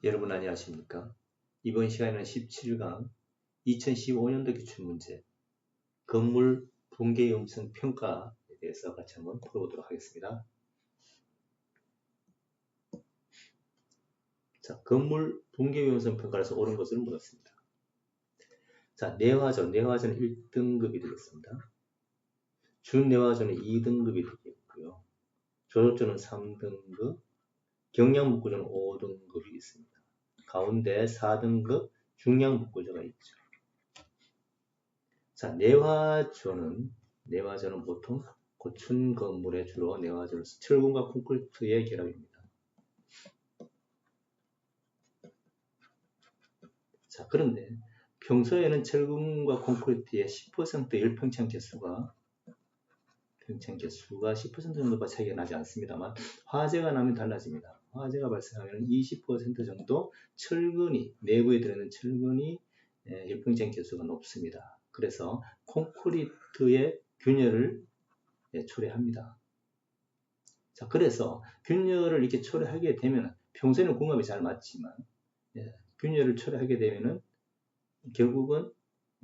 여러분 안녕하십니까? 이번 시간에는 17강 2015년도 기출문제 건물 붕괴 위험성 평가에 대해서 같이 한번 풀어보도록 하겠습니다. 자, 건물 붕괴 위험성 평가에서 옳은 것을 묻었습니다. 자, 내화전 1등급이 되겠습니다. 준내화전은 2등급이 되겠고요. 조조전은 3등급, 경량목구조는 5등급이 있습니다. 가운데 4등급 중량목구조가 있죠. 자, 내화전은 보통 고층 건물에 주로 내화전을 철근과 콘크리트의 결합입니다. 자, 그런데 평소에는 철근과 콘크리트의 10% 열평창 개수가 10% 정도가 차이가 나지 않습니다만 화재가 나면 달라집니다. 화재가 발생하면 20% 정도 철근이 내부에 들어있는 철근이 열평창 개수가 높습니다. 그래서 콘크리트의 균열을 초래합니다. 자, 그래서 균열을 이렇게 초래하게 되면 평소에는 궁합이 잘 맞지만 균열을 초래하게 되면은 결국은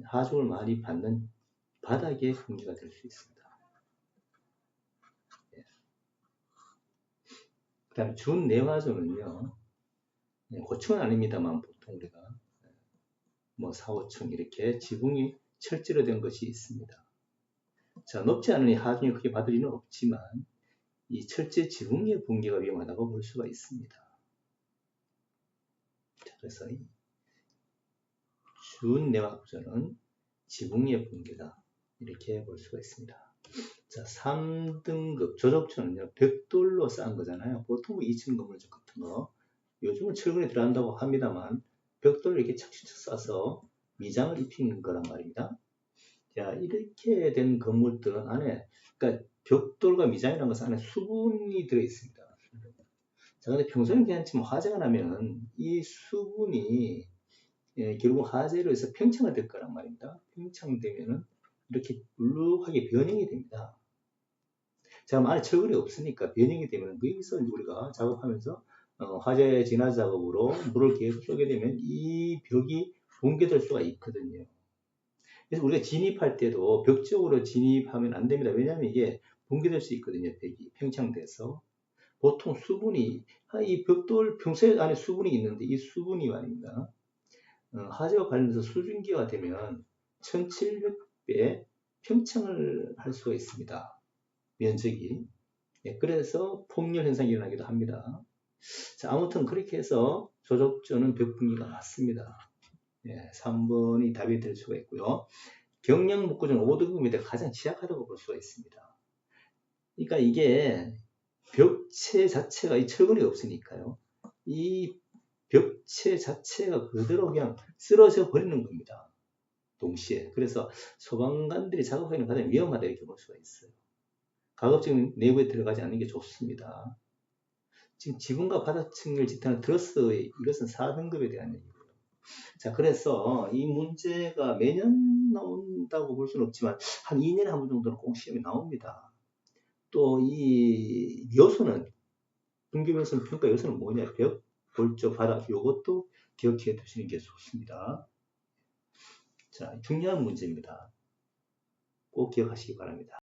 하중을 많이 받는 바닥의 붕괴가 될 수 있습니다. 그 다음에 준내화조는요, 고층은 아닙니다만 보통 우리가 뭐 4, 5층 이렇게 지붕이 철제로 된 것이 있습니다. 자, 높지 않으니 하중이 크게 받을 리는 없지만 이 철제 지붕의 붕괴가 위험하다고 볼 수가 있습니다. 자, 그래서 이 준내화 구조는 지붕의 붕괴다 이렇게 볼 수가 있습니다. 자, 3등급 조적조는요, 벽돌로 쌓은 거잖아요. 보통 2층 건물 같은 거 요즘은 철근이 들어간다고 합니다만 벽돌을 이렇게 착착 싸서 미장을 입힌 거란 말입니다. 자, 이렇게 된 건물들은 안에, 그러니까 벽돌과 미장이라는 것은 안에 수분이 들어있습니다. 자, 근데 평소에는 괜찮지만 화재가 나면 이 수분이 결국 화재로 해서 팽창이 될 거란 말입니다. 팽창되면은 이렇게 울룩하게 변형이 됩니다. 자, 안에 철근이 없으니까 변형이 되면 여기서 우리가 작업하면서 화재 진화 작업으로 물을 계속 쏘게 되면 이 벽이 붕괴될 수가 있거든요. 그래서 우리가 진입할 때도 벽 쪽으로 진입하면 안 됩니다. 왜냐하면 이게 붕괴될 수 있거든요. 벽이 팽창돼서. 보통 수분이, 이 벽돌 평소에 안에 수분이 있는데 이 수분이 말입니다. 화재와 관련해서 수증기가 되면 1700배 팽창을 할 수가 있습니다. 면적이. 그래서 폭렬 현상이 일어나기도 합니다. 자, 아무튼 그렇게 해서 조적조는 벽 붕괴가 맞습니다. 3번이 답이 될 수가 있고요. 경량목구조는 5등급인데 가장 취약하다고 볼 수가 있습니다. 그러니까 이게 벽체 자체가 이 철근이 없으니까요. 이 벽체 자체가 그대로 그냥 쓰러져 버리는 겁니다. 동시에. 그래서 소방관들이 작업하기는 가장 위험하다 이렇게 볼 수가 있어요. 가급적 내부에 들어가지 않는 게 좋습니다. 지금 지붕과 바닥층을 지탱하는 트러스, 이것은 4등급에 대한 얘기고요. 자, 그래서 이 문제가 매년 나온다고 볼 수는 없지만 한 2년에 한 번 정도는 꼭 시험에 나옵니다. 또 이 요소는 붕괴위험성 평가 요소는 뭐냐? 벽, 골조, 바닥 요것도 기억해 두시는 게 좋습니다. 자, 중요한 문제입니다. 꼭 기억하시기 바랍니다.